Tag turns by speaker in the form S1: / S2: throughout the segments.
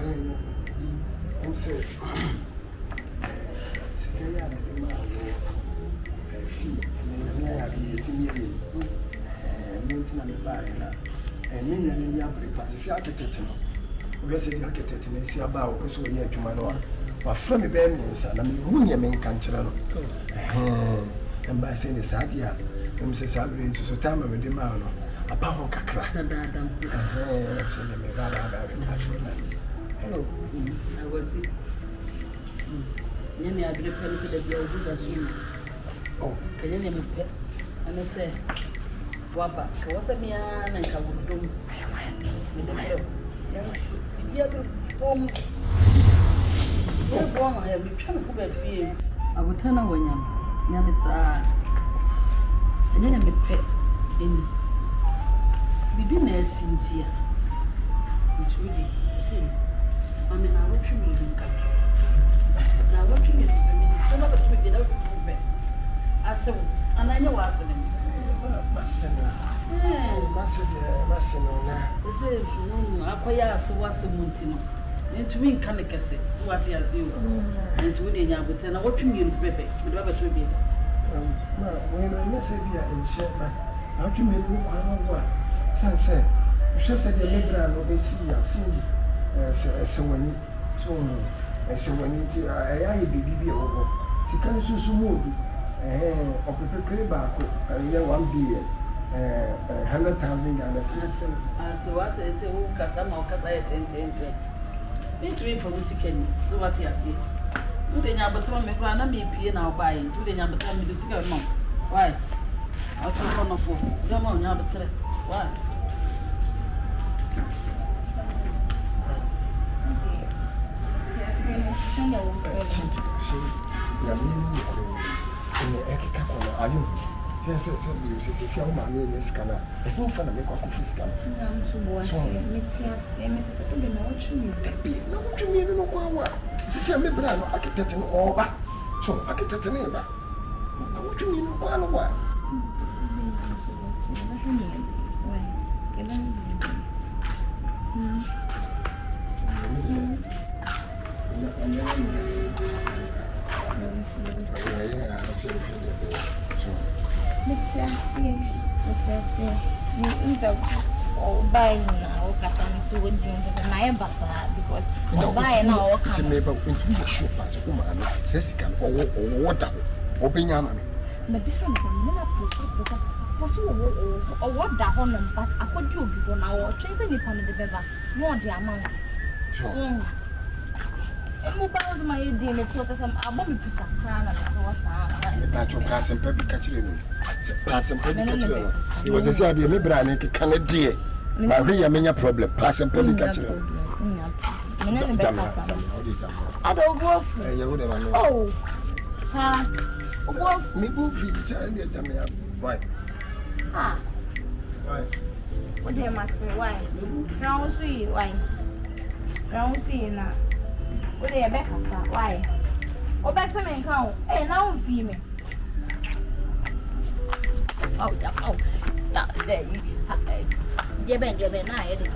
S1: I'm saying, Sikaya, fee, and then I have been maintain and buy and million in your breakfast. The architect, we said the architect and see about because we are to my door. But from a baby's and I mean, who you mean cancer. And by saying this idea, Mrs. Sabrin, so time with the man. A pound crack.
S2: Oh, I was it. Nnye, I believe parents that you are good as you. Oh, can you name a pet? And I say, Wapa, was a man and I would do with the middle. Young home. You're born, I have been trying to put a beer. I will turn away, young is and then I'm a pet in. Bibi na Cynthia. It really see. I mean, I watch you in camp. Now watch you in some of the people without prove. I said, and I know what's in them.
S1: Bassina.
S2: They say, acquire was a mountain. And to me, can I guess it? So what he has you. And to the young, but I watch you in Pepe, without a tribute.
S1: When I say, in Sherman, how do you make one? Sunset. She said the Negra no see someone so when I be over. She can smooth or prepare back 1 billion 100,000 Ghana.
S2: So I say, who Casama or Casaya 10. Need to wait for Lucy Kenny. So what he has here. Do the Yabaton make run me pay now buying. Do the Yabaton do to go. Why? I saw one of 4. Come on, Yabaton. Why?
S3: Buying now, Cassandra would do just an iron bassa because buying now to make into the shop as a woman, says can or water or Benjamin. Maybe some or what that on them, but I could do people now or change any part of the better, more the amount. Sure. And mobile my idea, it's what some above to some crown and
S1: that's your pass and pepper catching. Pass and pepper catching. It was a idea, maybe I need a Canadian. My real problem. Pass and pepper catching. I don't go. Oh, ha, me movies and the Jamia. Why?
S3: Ah, why? What do you matter? Why? Frowsy, why? Frowsy now. What do you back up? Why? Oh, back to me, count. Hey, now feed me. Oh, there you Jebben, I did.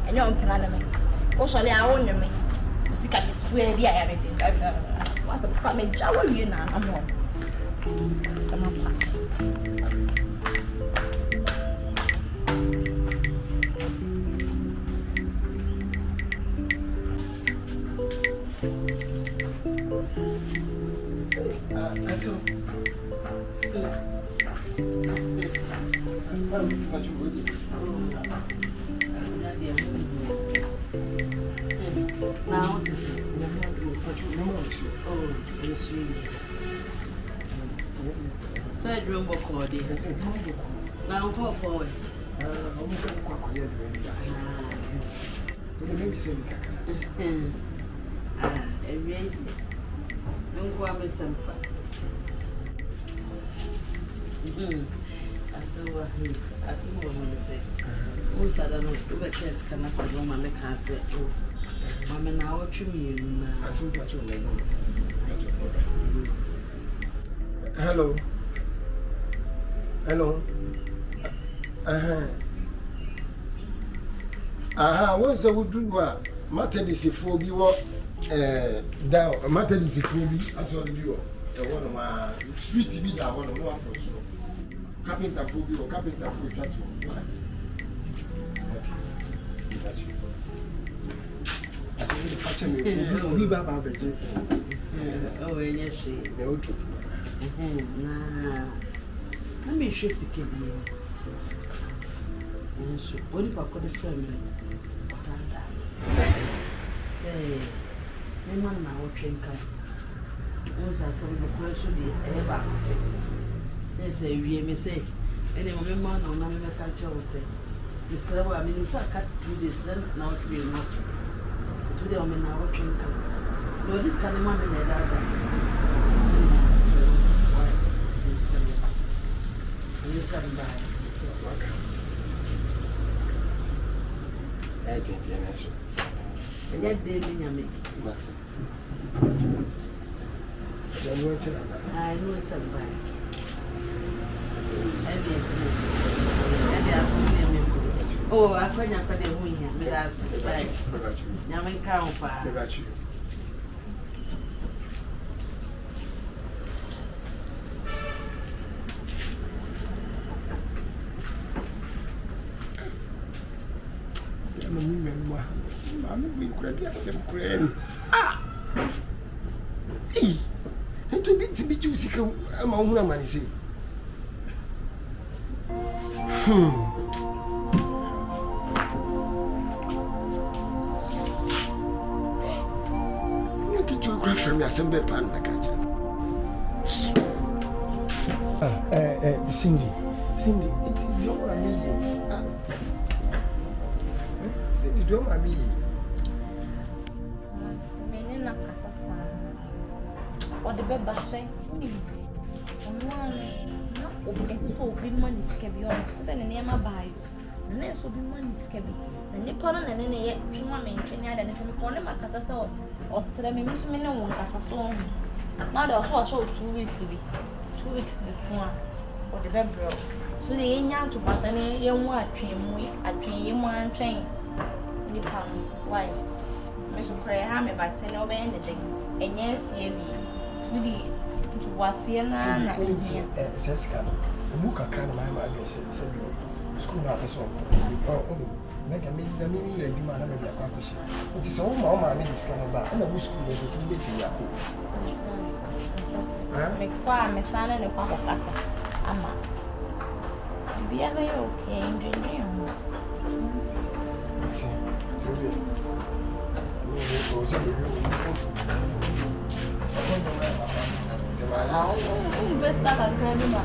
S3: And you're planning me. Oh, shall I own me? Sick at it, swear the everything. What's the problem? Jowl you now? I'm not.
S2: Now, what is it? Oh, yes, really. Side room or cordy. Now, call forward. Don't go with some. I see what I'm say. Most I don't know, but yes, can I say, no, my can't say, oh, Mamma, now what you mean? I saw that you know.
S1: Hello. Aha, once I would do what Methodist phobia down a Methodist phobia as well you one of my street be that one of my first carpenter phobia or carpenter phobia. Okay. I said, catching me, we baba better.
S2: Oh, yes, she.
S1: No true.
S2: Let me show you. What if I call the family? Say, my man now train car. Once I saw the question, the ever. They say, we may say, any woman or non country will say, the server, I mean, you cut 2 days, then now 3 months. Today, I'm in our train car. No, this kind of money, you come by.
S1: I think yes.
S2: And that day, me. I know it's a buy. Oh, I couldn't put the wing here, but that's right. Yaman count for
S1: you. I'm going to some cream. Ah! It will be to be juicy. I'm on one man. See. You get your craft from your assembly pan, my catcher. Cindy, it is your mommy. Cindy, don't mommy.
S3: Or the bed bashay. So be money scabby on. Send a name by you. The next will be money scabby. And you put on an any yet, mammy, and it's a corner, my casa or Sremi, no casa song. Now there was 2 weeks to be 2 weeks before or the bed broke. So they ain't young to pass any young white train, I train one train. Nippon, wife. Mr. Pray, hammer, but say no anything. And yes, ye be. Was here now,
S1: says Cano. The Muka cran my mind said, school not a song. Oh, make a minute, and you might have a accomplish. It is all my money is coming back, and I wish school was to be in Yaku.
S3: Make quite my son and a papa casa. Amma. Be ever okay, and dream. Best start at Grandma.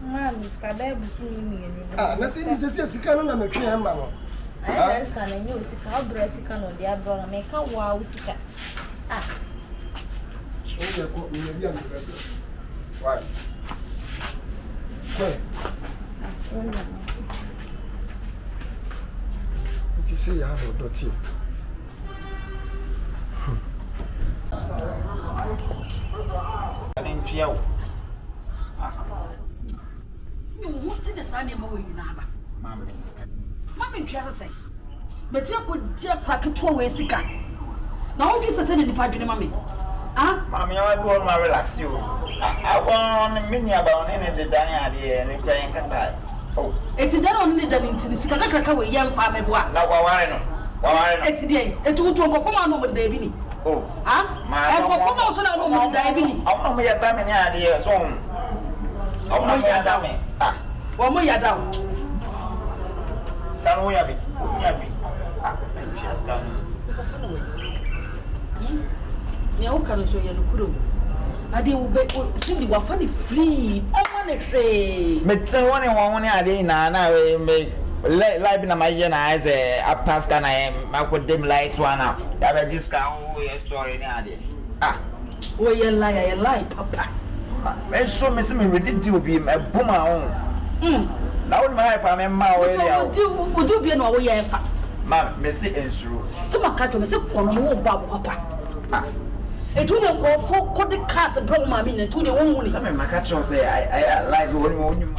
S3: Mam's cabin.
S1: Ah, nothing is a canon and a cream.
S3: I can and use the cow breast can on the abroad and make a wow. Ah,
S1: so you're caught me a young why? What you say? I have a dirty.
S4: I didn't feel.
S2: You want to the sunny movie in Abba.
S4: Mamma, Mrs.
S2: Mammy, just say, but you could just pack it 2 ways. Now, just send the pipe in mammy. Ah,
S4: Mammy, I will not relax you. I want a mini about any of the Dania and replaying Casai. Oh,
S2: it's done only done into the Sikaka with young family. Now, it's day, it will go for one over the baby.
S4: Oh,
S2: ah, I perform also now over the diabetes.
S4: I'm not a damn idea, so. Oh, my damn it. Ah,
S2: 1 more year down.
S4: Stand away. Ah, she has gone.
S2: You can show you the crew. I did Cindy were funny free. I want to say,
S4: But one idea now, make live in my eyes a past and I am. I could dim light one up. I just got your story in idea. Ah,
S2: oh, you lie, Papa.
S4: And so, Miss Me, we did do be a boomer. Now, my papa, my
S2: would you be an away?
S4: Ma, Messi and Sue.
S2: Some are catching me, some from papa. And to them go for the cast and problem, I mean, and to the woman.
S4: Some of my catcher say, I like one.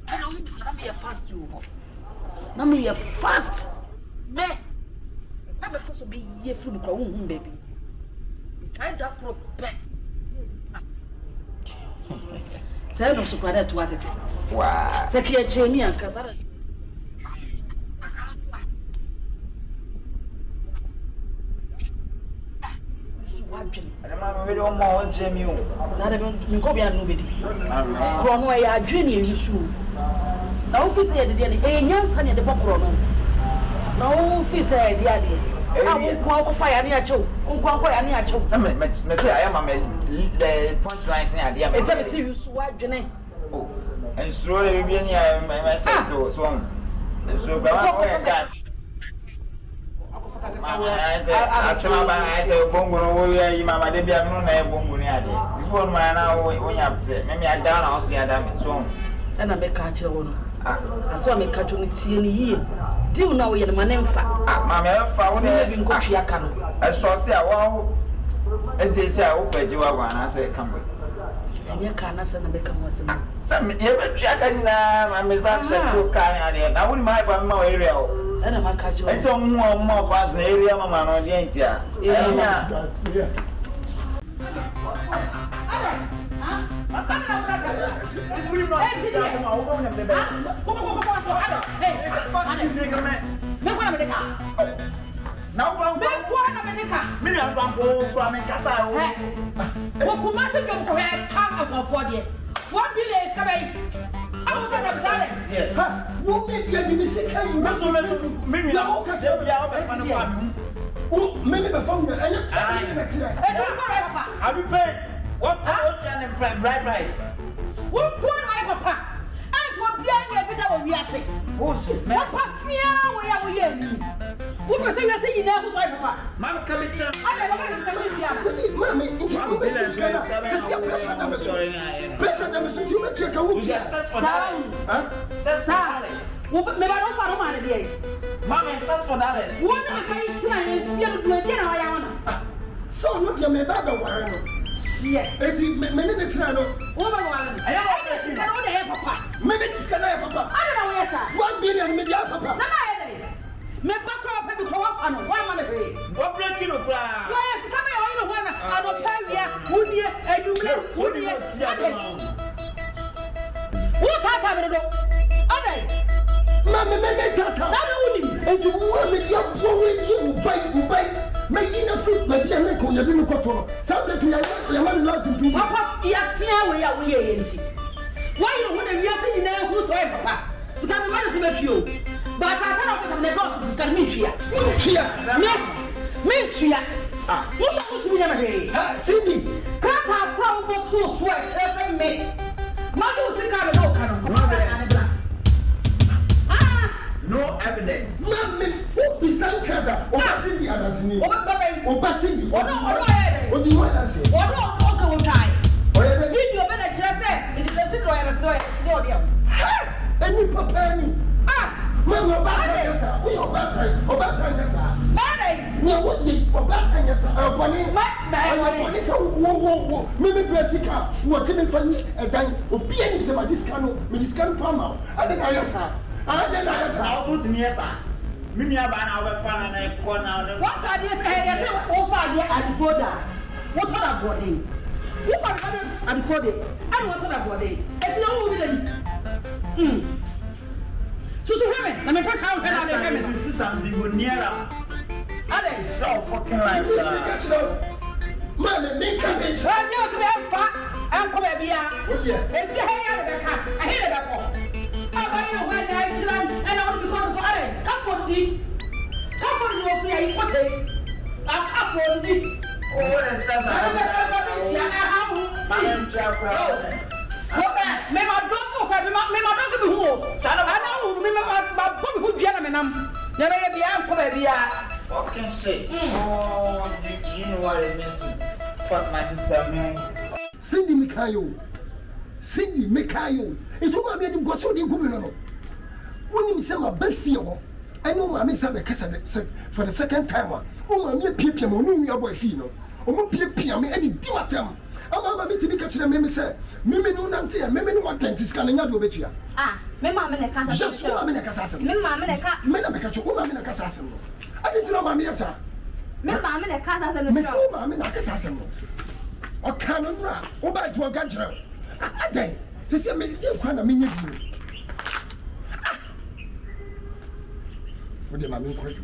S2: I don't mean to be a fast you. Now me a fast man. I'm supposed to be here from Crown, baby. I don't know back. Say no surprise to what it.
S4: Wow.
S2: Secure Jamie and Casara.
S4: I'm very more Jamie.
S2: Not even go beyond nobody. Crown where you are dreaming you soon. Now, if you say the young son at the Bocrono. No, if you say the idea. I won't walk fire near Joe. Won't walk fire near Joe. Some may say I am the punchlines in idea. It's a serious wife, Jenny. Oh, and slowly being my sense was wrong. And so, I said, Bongo, Mamma, they be a moon, I won't go near you. Before my now, when you upset, maybe I down, I'll see a damage wrong. And I make catch one. I saw me catch on it in a year. Do you know you're the man in fact? Mamma, found having got your canoe. I saw say, wow, and they say, I hope you are one. I said, come with. And you can't send a become was some jack and I'm a to carry. I wouldn't mind one more area. And I'm a catch you. I don't more fast area, Mamma, no, ain't ya? Yeah. Have you paid? What can bright price? What poor my papa? And what behind your bit of Yassi? Bullshit, man. Papa, where we are. Who was saying you never saw papa? Mamma, come in. I never got to tell you. Mammy, it's a good pressure damage to you. Take a wood. Maybe I don't follow my day. Mamma, says for that. What am I saying? Feel good dinner. I am. So, look, you may have a warrant. Yeah, it's many the Trano. Woman, I don't know papa. Maybe this can have papa. I don't know where, sir. 1 billion media papa. Me background people come up and 1 money. What breaking of ground? Why is coming on the one I don't tell you. Would you and you would you? What happened? Mamma, make that up. And you want me to buy. May in a fruit, my dear Nico, you didn't go. Something to your man loves you. Papa, you are fear where we are empty. Why you want to be saying now who's right, Papa? It's going to manage you. But I cannot have the boss to stand me here. Me here. What's up with me? Cindy, can't have problem to sweat every minute. Mother think I don't know. No evidence. Mammy, who be some cutter? Obaatan the others in me. Obaatan. What do you want to say? What do you want to try? Video better just say. It is the situation. Any papa? Mamma, Obaatan, we Obaatan, yes, sir. Madam, no, what you Obaatan, yes, sir. Upon it, so, maybe Bressica, what's in for me, and then obedience about this canoe, Minister Palmer. I think I sir. I didn't know to me, sir. Mimi about our fan and I call now. What are the and for that? What are the body? What are the and for it? And what are the body? It's no women. So, women, let me press how can I women see something good nearer. Are they so fucking like that? Mamma, make cabbage. I'm not to have fat and come here. If you hear the cat, I hear the call. I know when I and I want to become a come for the come for your free pocket. I come for the oh, it's a may my dog may my dog be home. I don't remember my poor gentleman. Never be out fucking shit. Oh, you know what it means to fuck my sister, man. Cindy Mikayo. It's all I made him go so the woman. When you say my best fear,
S1: I know mommy said for the second time. Oh, mommy, people, no, your boy, Fino. Oh, people, me, Eddie, do at them. I'm going to be catching a meme, say, Mimi, no, Nancy, Mimi, what dentist can I do with you?
S3: Ah, me mamma ne can't
S1: Just one minute, assassin.
S3: Me mamma ne can't.
S1: Men, I catch a woman in a assassin. I didn't know mammy, sir.
S3: Me mamma ne can't.
S1: Miss Mammy, like assassin. Or cannon rap, or by to a gadget. I think, to see me, you can't mean it. What did mammy call you?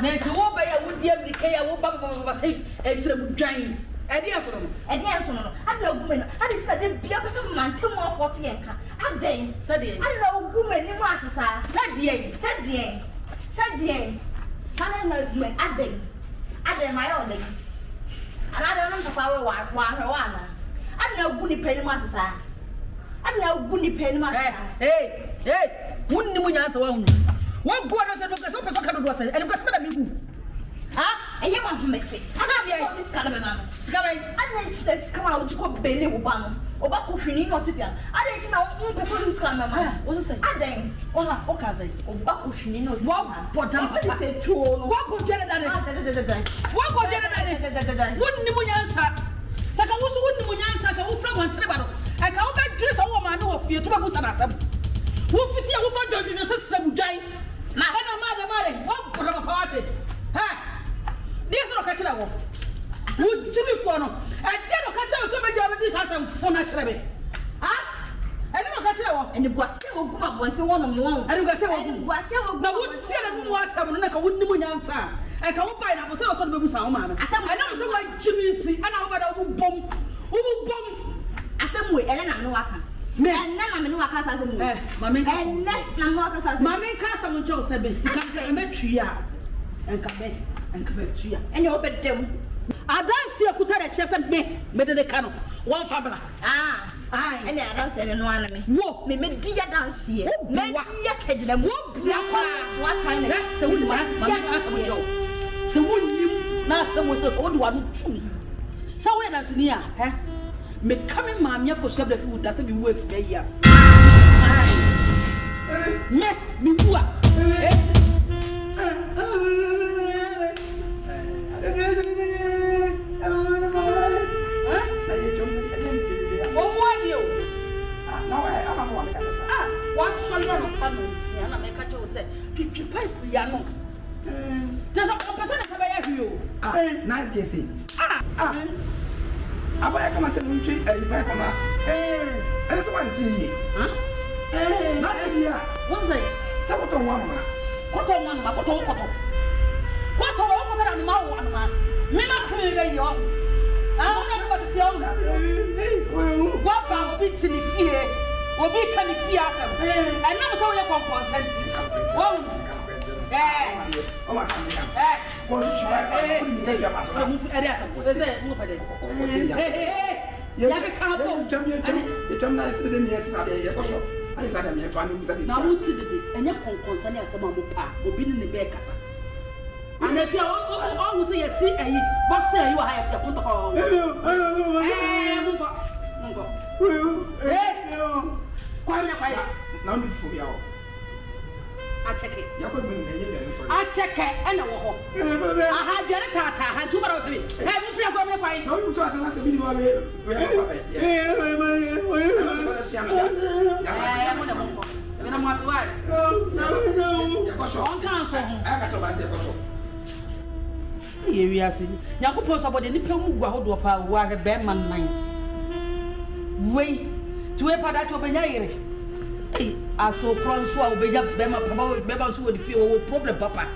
S2: Nancy, what by a wood yet decay? I will Baba say, as a giant. Ideas on I know women. I decided to be a person man, 2 more 40 and I dang, said I know women in Massa, said ye, said ye. I know women, I dang. I dang my own lady. And I don't know the power one. I know Goody Penny Massa. I know Goody Penny Massa. Hey, wouldn't you answer one? What good I said, because some kind of was and because me. Ah, I am a mixing. I don't this kind of a man. I need to come out to call Bailey Obama. Obaku fini notifia. I didn't know person this kind of man. What is it? I dang. Okay, say Obaku fini notifia. What put down the two? What put get it? What put get it? Wouldn't you answer? Saka wouldn't you answer? I will from one table. I can't back dress a woman of you to Busana. Who fit your woman in a system giant? Madam, what put up a party? Ha! This is not catching a woman. Would Jimmy Fono? I didn't catch out to my job at this house and for naturally. Ah? I didn't catch out. And the Guasio go up once in one on one. And the Guasio now would see a woman was someone like a wooden answer. I can't buy an apple on the Busama. I know so like Jimmy, and I will bomb. Who will bomb? I said, we and I'm no waka. And then I'm no waka as a mammy, and then I'm not as Mammy Castle and Joe said, I'm a tree and come back. And you bet them. I don't see a cutter chest and me, better the cannon. One fabula. Ah, and I don't say no enemy. Walk me, dear dance here. Men, ya catch them. What kind of so with my cousin Joe. So wouldn't you not someone so old one true? So when that's near, eh? Me coming, ma'am, you could shove the food doesn't be worth 3 years. Me, what?
S1: Nice guessing. I come and say, you treat a come out. That's one thing. Nothing here.
S2: What's it?
S1: Saboton one.
S2: Cotton one, my cotton. What man? Me not coming to you. I don't know what to tell you. What about be to the fear? Or be can the fear? I never saw your consent. And if you always say, see a boxer, you have your protocol. I check it. I check it and a walk. I had the other tata, I had 2 hours of it. Have you feel going to find? No, you saw us as a video. I must write. On council, I got to myself. Here, Yakupo about the Nippon Guahodopa, where a bearman mine. Wait to a padato benayre. I saw Cronso, Bema, probably Bema, who would feel problem, Papa.